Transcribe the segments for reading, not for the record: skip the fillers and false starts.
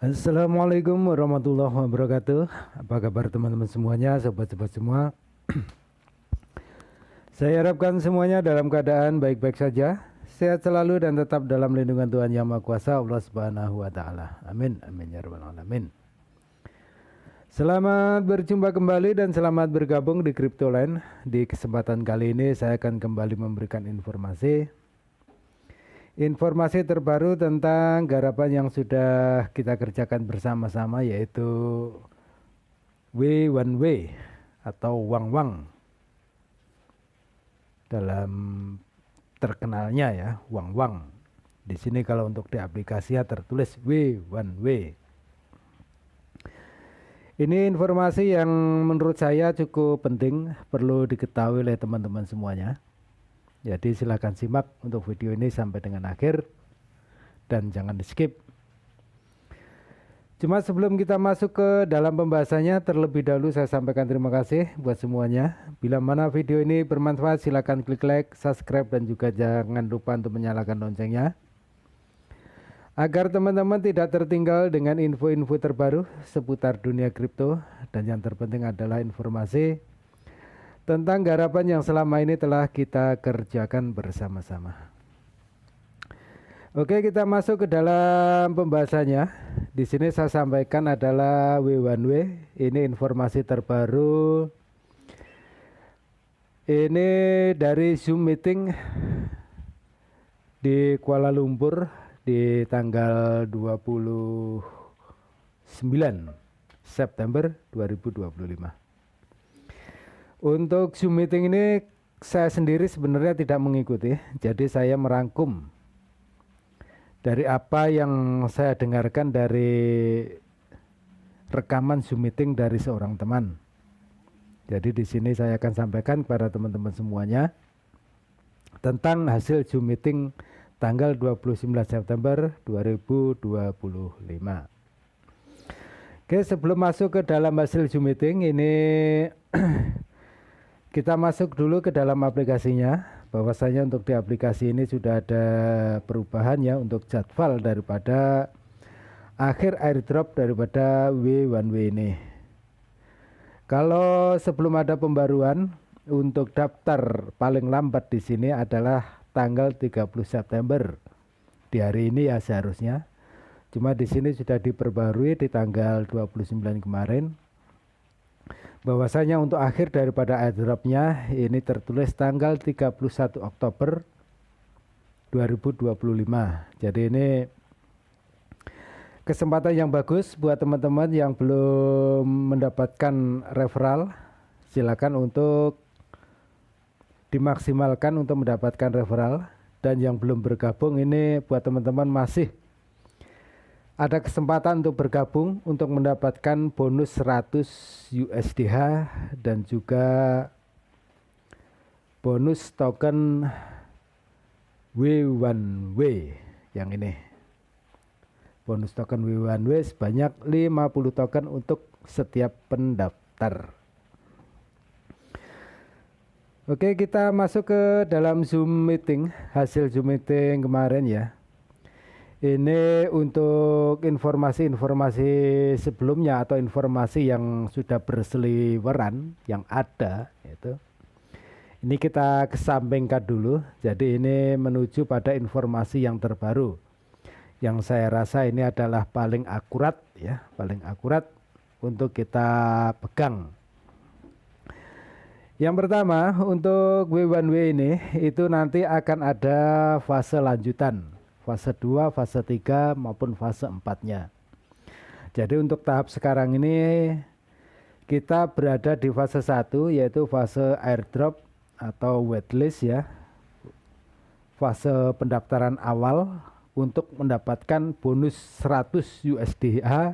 Assalamualaikum warahmatullahi wabarakatuh. Apa kabar teman-teman semuanya, sobat-sobat semua? Saya harapkan semuanya dalam keadaan baik-baik saja, sehat selalu dan tetap dalam lindungan Tuhan Yang Maha Kuasa, Allah Subhanahu wa taala. Amin amin ya rabbal alamin. Selamat berjumpa kembali dan selamat bergabung di Cryptoland. Di kesempatan kali ini saya akan kembali memberikan informasi terbaru tentang garapan yang sudah kita kerjakan bersama-sama, yaitu W1W atau Wang-Wang dalam terkenalnya ya, Wang-Wang. Di sini kalau untuk di aplikasinya tertulis W1W. Ini informasi yang menurut saya cukup penting, perlu diketahui oleh teman-teman semuanya. Jadi silakan simak untuk video ini sampai dengan akhir dan jangan di skip. Cuma sebelum kita masuk ke dalam pembahasannya, terlebih dahulu saya sampaikan terima kasih buat semuanya. Bila mana video ini bermanfaat, silakan klik like, subscribe, dan juga jangan lupa untuk menyalakan loncengnya, agar teman-teman tidak tertinggal dengan info-info terbaru seputar dunia kripto. Dan yang terpenting adalah informasi tentang garapan yang selama ini telah kita kerjakan bersama-sama. Oke, kita masuk ke dalam pembahasannya. Di sini saya sampaikan adalah W1W. Ini informasi terbaru. Ini dari Zoom meeting di Kuala Lumpur di tanggal 29 September 2025. Untuk Zoom meeting ini saya sendiri sebenarnya tidak mengikuti, jadi saya merangkum dari apa yang saya dengarkan dari rekaman Zoom meeting dari seorang teman. Jadi di sini saya akan sampaikan kepada teman-teman semuanya tentang hasil Zoom meeting tanggal 29 September 2025. Oke, sebelum masuk ke dalam hasil Zoom meeting ini kita masuk dulu ke dalam aplikasinya. Bahwasanya untuk di aplikasi ini sudah ada perubahan ya untuk jadwal daripada akhir airdrop daripada W1W ini. Kalau sebelum ada pembaruan, untuk daftar paling lambat di sini adalah tanggal 30 September. Di hari ini ya seharusnya. Cuma di sini sudah diperbarui di tanggal 29 kemarin. Bahwasanya untuk akhir daripada airdropnya ini tertulis tanggal 31 Oktober 2025. Jadi ini kesempatan yang bagus buat teman-teman yang belum mendapatkan referral. Silakan untuk dimaksimalkan untuk mendapatkan referral. Dan yang belum bergabung ini buat teman-teman masih ada kesempatan untuk bergabung untuk mendapatkan bonus 100 USDH dan juga bonus token W1W yang ini. Bonus token W1W sebanyak 50 token untuk setiap pendaftar. Oke, kita masuk ke dalam Zoom meeting, hasil Zoom meeting kemarin ya. Ini untuk informasi-informasi sebelumnya atau informasi yang sudah berseliweran yang ada itu. Ini kita kesampingkan dulu. Jadi ini menuju pada informasi yang terbaru. Yang saya rasa ini adalah paling akurat ya, paling akurat untuk kita pegang. Yang pertama untuk W1W ini itu nanti akan ada fase lanjutan. Fase 2, fase 3 maupun fase 4-nya. Jadi untuk tahap sekarang ini kita berada di fase 1 yaitu fase airdrop atau waitlist ya. Fase pendaftaran awal untuk mendapatkan bonus 100 USDH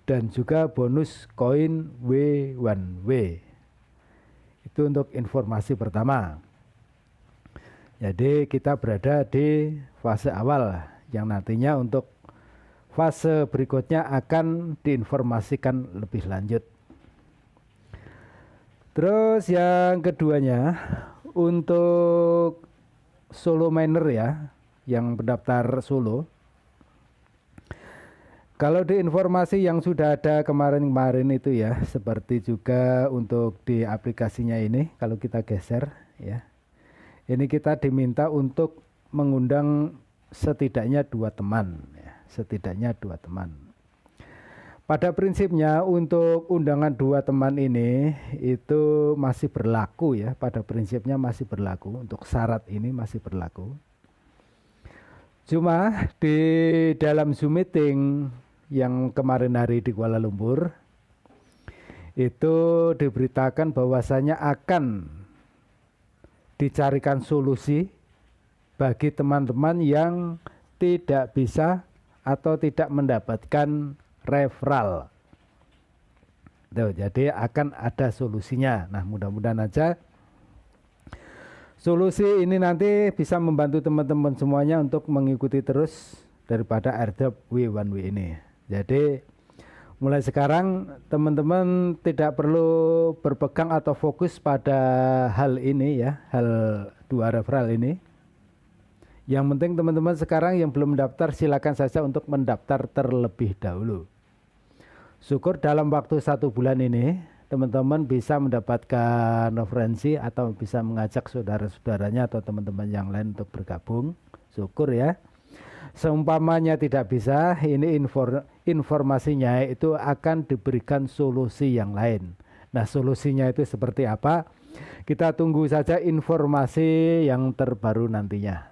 dan juga bonus koin W1W. Itu untuk informasi pertama. Jadi kita berada di fase awal yang nantinya untuk fase berikutnya akan diinformasikan lebih lanjut. Terus yang keduanya untuk solo miner ya, yang mendaftar solo. Kalau di informasi yang sudah ada kemarin-kemarin itu ya, seperti juga untuk di aplikasinya ini, kalau kita geser ya, ini kita diminta untuk mengundang setidaknya 2 teman, ya, setidaknya 2 teman. Pada prinsipnya untuk undangan 2 teman ini itu masih berlaku ya, pada prinsipnya masih berlaku, untuk syarat ini masih berlaku. Cuma di dalam Zoom meeting yang kemarin hari di Kuala Lumpur itu diberitakan bahwasanya akan dicarikan solusi bagi teman-teman yang tidak bisa atau tidak mendapatkan referral. Tuh, jadi akan ada solusinya. Nah, mudah-mudahan aja solusi ini nanti bisa membantu teman-teman semuanya untuk mengikuti terus daripada airdrop W1W ini. Jadi mulai sekarang teman-teman tidak perlu berpegang atau fokus pada hal ini ya, hal 2 referral ini. Yang penting teman-teman sekarang yang belum mendaftar silakan saja untuk mendaftar terlebih dahulu. Syukur dalam waktu 1 bulan ini teman-teman bisa mendapatkan referensi atau bisa mengajak saudara-saudaranya atau teman-teman yang lain untuk bergabung. Syukur ya. Seumpamanya tidak bisa, ini informasinya itu akan diberikan solusi yang lain. Nah, solusinya itu seperti apa? Kita tunggu saja informasi yang terbaru nantinya.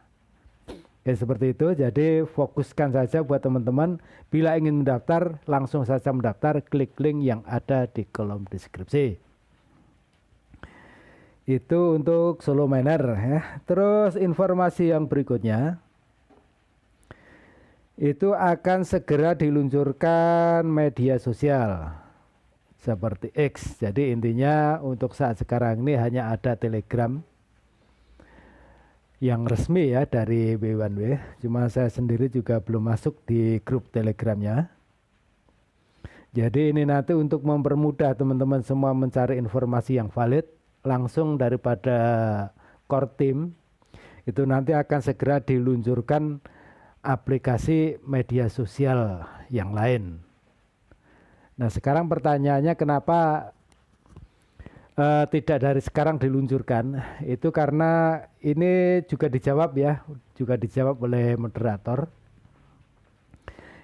Ya, seperti itu. Jadi fokuskan saja buat teman-teman. Bila ingin mendaftar, langsung saja mendaftar. Klik link yang ada di kolom deskripsi. Itu untuk solo miner ya. Terus informasi yang berikutnya, itu akan segera diluncurkan media sosial seperti X. Jadi intinya untuk saat sekarang ini hanya ada Telegram yang resmi ya dari W1W. Cuma saya sendiri juga belum masuk di grup Telegramnya. Jadi ini nanti untuk mempermudah teman-teman semua mencari informasi yang valid langsung daripada core team, itu nanti akan segera diluncurkan aplikasi media sosial yang lain. Nah, sekarang pertanyaannya kenapa tidak dari sekarang diluncurkan? Itu karena ini juga dijawab ya, juga dijawab oleh moderator.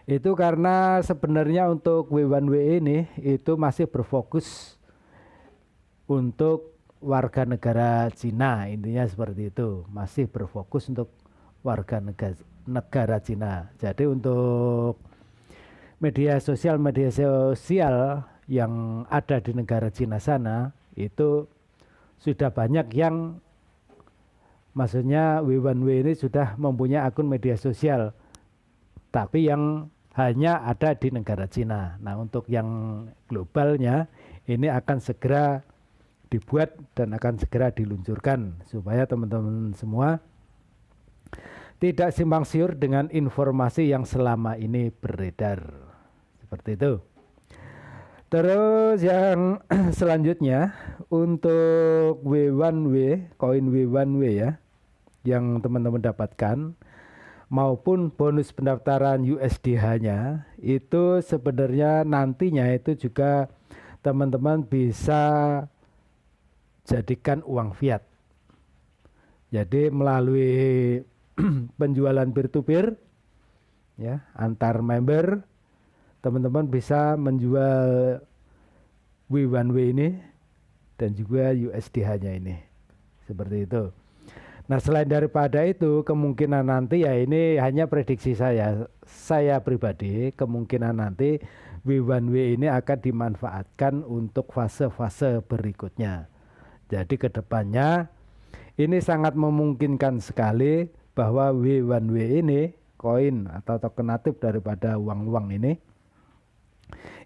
Itu karena sebenarnya untuk W1W ini itu masih berfokus untuk warga negara Cina, intinya seperti itu, masih berfokus untuk warga negara Cina. Jadi untuk media sosial yang ada di negara Cina sana itu sudah banyak yang, maksudnya W1W ini sudah mempunyai akun media sosial, tapi yang hanya ada di negara Cina. Nah, untuk yang globalnya ini akan segera dibuat dan akan segera diluncurkan supaya teman-teman semua tidak simpang siur dengan informasi yang selama ini beredar. Seperti itu. Terus yang selanjutnya untuk W1W, koin W1W ya, yang teman-teman dapatkan maupun bonus pendaftaran USDH-nya itu sebenarnya nantinya itu juga teman-teman bisa jadikan uang fiat. Jadi melalui penjualan peer to peer ya, antar member, teman-teman bisa menjual W1W ini dan juga USDH-nya ini. Seperti itu. Nah, selain daripada itu, kemungkinan nanti ya, ini hanya prediksi saya pribadi, kemungkinan nanti W1W ini akan dimanfaatkan untuk fase-fase berikutnya. Jadi kedepannya ini sangat memungkinkan sekali bahwa W1W ini, koin atau token natif daripada uang-uang ini,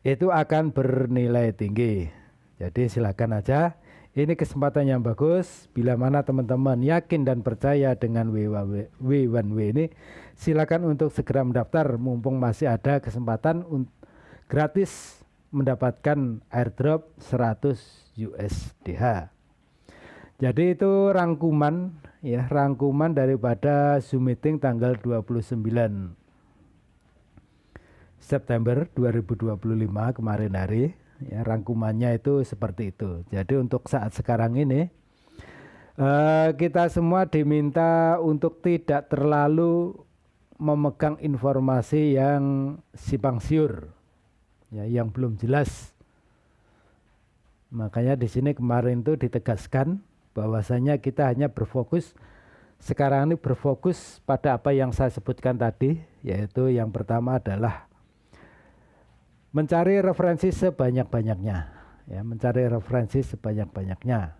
itu akan bernilai tinggi. Jadi silakan aja, ini kesempatan yang bagus. Bila mana teman-teman yakin dan percaya dengan W1W ini, silakan untuk segera mendaftar mumpung masih ada kesempatan gratis mendapatkan airdrop 100 USDH. Jadi itu rangkuman ya, rangkuman daripada Zoom meeting tanggal 29 September 2025 kemarin hari. Ya, rangkumannya itu seperti itu. Jadi untuk saat sekarang ini kita semua diminta untuk tidak terlalu memegang informasi yang simpang siur, ya, yang belum jelas. Makanya di sini kemarin itu ditegaskan bahwasanya kita hanya berfokus sekarang ini berfokus pada apa yang saya sebutkan tadi, yaitu yang pertama adalah mencari referensi sebanyak-banyaknya, ya, mencari referensi sebanyak-banyaknya.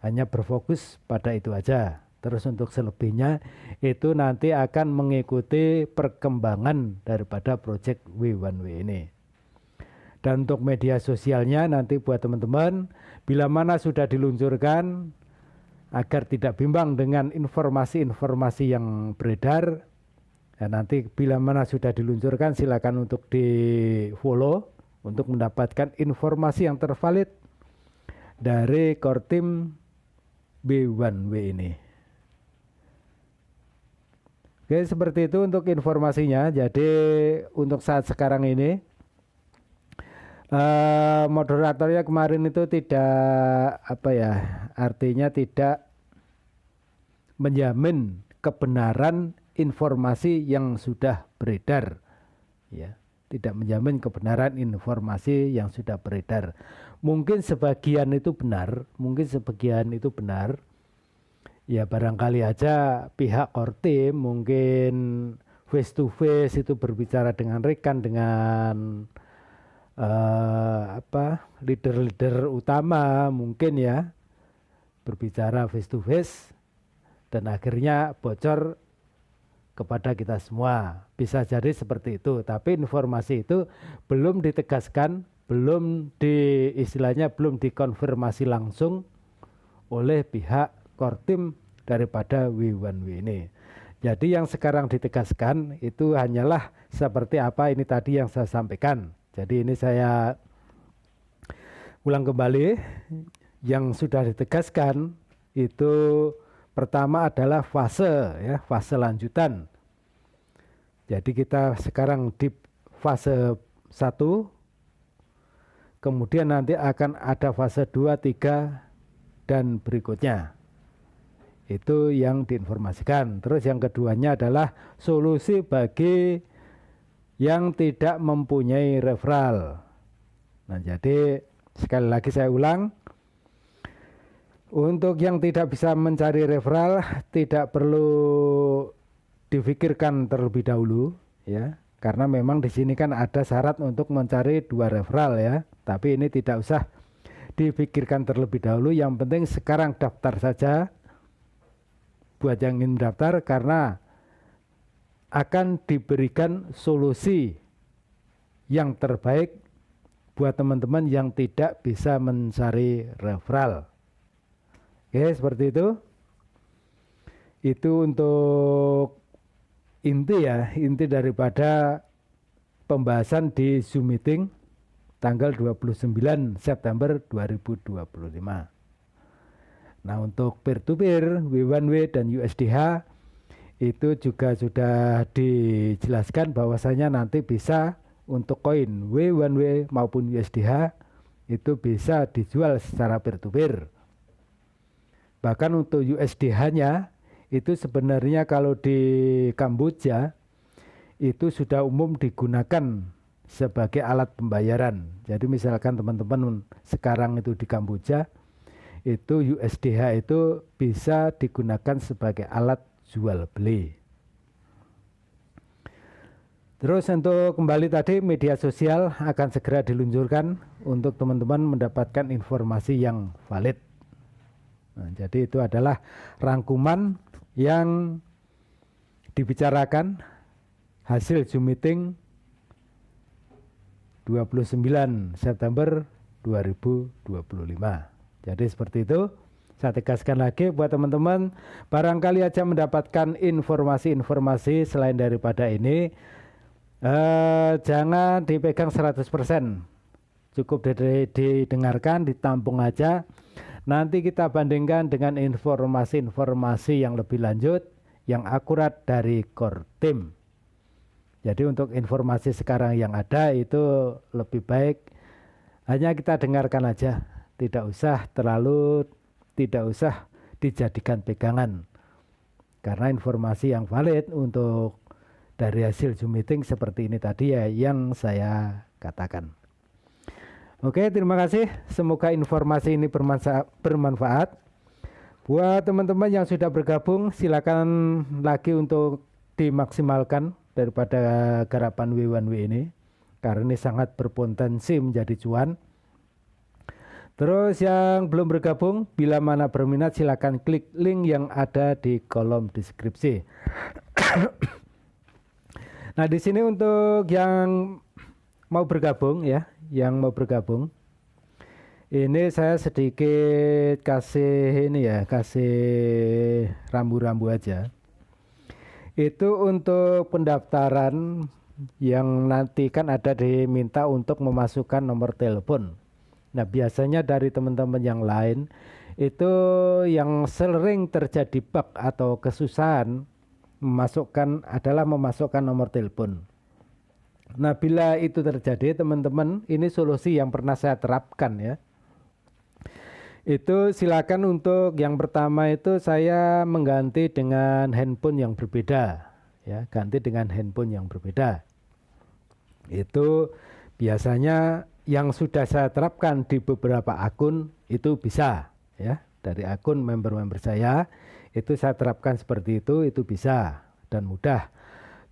Hanya berfokus pada itu aja. Terus untuk selebihnya itu nanti akan mengikuti perkembangan daripada project W1W ini. Dan untuk media sosialnya nanti buat teman-teman, bila mana sudah diluncurkan, agar tidak bimbang dengan informasi-informasi yang beredar, ya, nanti bila mana sudah diluncurkan silakan untuk di follow untuk mendapatkan informasi yang tervalid dari core team W1W ini. Oke, seperti itu untuk informasinya. Jadi untuk saat sekarang ini moderatornya kemarin itu tidak artinya tidak menjamin kebenaran informasi yang sudah beredar, ya, tidak menjamin kebenaran informasi yang sudah beredar. Mungkin sebagian itu benar, ya, barangkali aja pihak core team mungkin face to face itu berbicara dengan rekan, dengan leader-leader utama mungkin, ya, berbicara face to face dan akhirnya bocor kepada kita semua. Bisa jadi seperti itu, tapi informasi itu belum ditegaskan, belum dikonfirmasi langsung oleh pihak core team daripada W1W ini. Jadi yang sekarang ditegaskan itu hanyalah seperti apa ini tadi yang saya sampaikan. Jadi ini saya ulang kembali, yang sudah ditegaskan itu pertama adalah fase, ya, fase lanjutan. Jadi kita sekarang di fase 1, kemudian nanti akan ada fase 2, 3 dan berikutnya. Itu yang diinformasikan. Terus yang keduanya adalah solusi bagi yang tidak mempunyai referral. Nah, jadi sekali lagi saya ulang, untuk yang tidak bisa mencari referral tidak perlu difikirkan terlebih dahulu, ya, karena memang di sini kan ada syarat untuk mencari 2 referral, ya. Tapi ini tidak usah dipikirkan terlebih dahulu. Yang penting sekarang daftar saja buat yang ingin daftar, karena akan diberikan solusi yang terbaik buat teman-teman yang tidak bisa mencari referral. Oke, seperti itu. Itu untuk inti daripada pembahasan di Zoom meeting tanggal 29 September 2025. Nah, untuk peer-to-peer, W1W dan USDH itu juga sudah dijelaskan bahwasanya nanti bisa untuk koin W1W maupun USDH itu bisa dijual secara peer-to-peer. Bahkan untuk USDH-nya itu sebenarnya kalau di Kamboja itu sudah umum digunakan sebagai alat pembayaran. Jadi misalkan teman-teman sekarang itu di Kamboja, itu USDH itu bisa digunakan sebagai alat jual beli. Terus untuk kembali tadi, media sosial akan segera diluncurkan untuk teman-teman mendapatkan informasi yang valid. Nah, jadi itu adalah rangkuman yang dibicarakan hasil Zoom meeting 29 September 2025. Jadi seperti itu. Saya tegaskan lagi buat teman-teman, barangkali aja mendapatkan informasi-informasi selain daripada ini, jangan dipegang 100%. Cukup didengarkan, ditampung aja. Nanti kita bandingkan dengan informasi-informasi yang lebih lanjut, yang akurat dari core team. Jadi untuk informasi sekarang yang ada itu lebih baik hanya kita dengarkan aja, tidak usah dijadikan pegangan. Karena informasi yang valid untuk dari hasil Zoom meeting seperti ini tadi ya yang saya katakan. Oke, terima kasih. Semoga informasi ini bermanfaat. Buat teman-teman yang sudah bergabung, silakan lagi untuk dimaksimalkan daripada garapan W1W ini. Karena ini sangat berpotensi menjadi cuan. Terus yang belum bergabung, bila mana berminat silakan klik link yang ada di kolom deskripsi. Nah, di sini untuk yang mau bergabung ya, ini saya sedikit kasih rambu-rambu aja. Itu untuk pendaftaran yang nanti kan ada diminta untuk memasukkan nomor telepon. Nah, biasanya dari teman-teman yang lain itu yang sering terjadi bug atau kesusahan memasukkan nomor telepon. Nah, bila itu terjadi teman-teman, ini solusi yang pernah saya terapkan ya. Itu silakan untuk yang pertama itu saya mengganti dengan handphone yang berbeda ya, ganti dengan handphone yang berbeda. Itu biasanya yang sudah saya terapkan di beberapa akun itu bisa ya, dari akun member-member saya itu saya terapkan seperti itu bisa dan mudah.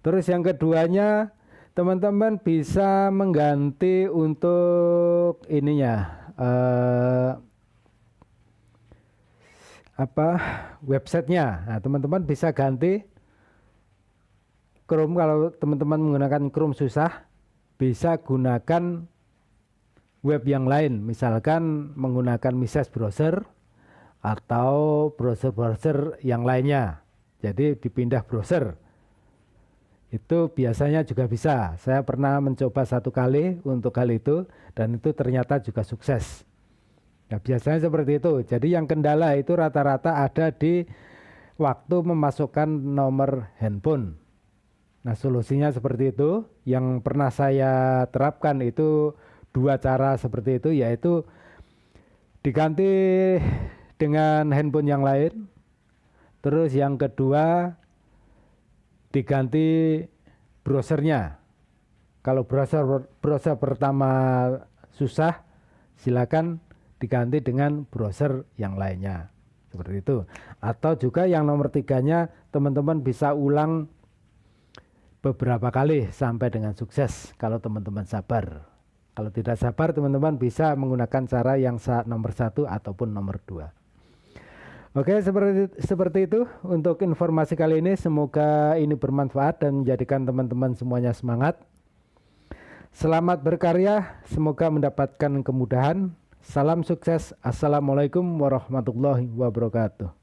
Terus yang keduanya teman-teman bisa mengganti untuk ininya websitenya. Nah, teman-teman bisa ganti Chrome. Kalau teman-teman menggunakan Chrome susah, bisa gunakan web yang lain, misalkan menggunakan Mises browser atau browser-browser yang lainnya. Jadi dipindah browser. Itu biasanya juga bisa. Saya pernah mencoba 1 kali untuk hal itu dan itu ternyata juga sukses. Nah, biasanya seperti itu. Jadi yang kendala itu rata-rata ada di waktu memasukkan nomor handphone. Nah, solusinya seperti itu. Yang pernah saya terapkan itu 2 cara seperti itu, yaitu diganti dengan handphone yang lain. Terus yang kedua diganti browsernya. Kalau browser pertama susah, silakan diganti dengan browser yang lainnya seperti itu. Atau juga yang nomor 3-nya teman-teman bisa ulang beberapa kali sampai dengan sukses kalau teman-teman sabar. Kalau tidak sabar teman-teman bisa menggunakan cara yang nomor 1 ataupun nomor 2. Oke, seperti itu untuk informasi kali ini. Semoga ini bermanfaat dan menjadikan teman-teman semuanya semangat. Selamat berkarya, semoga mendapatkan kemudahan. Salam sukses. Assalamualaikum warahmatullahi wabarakatuh.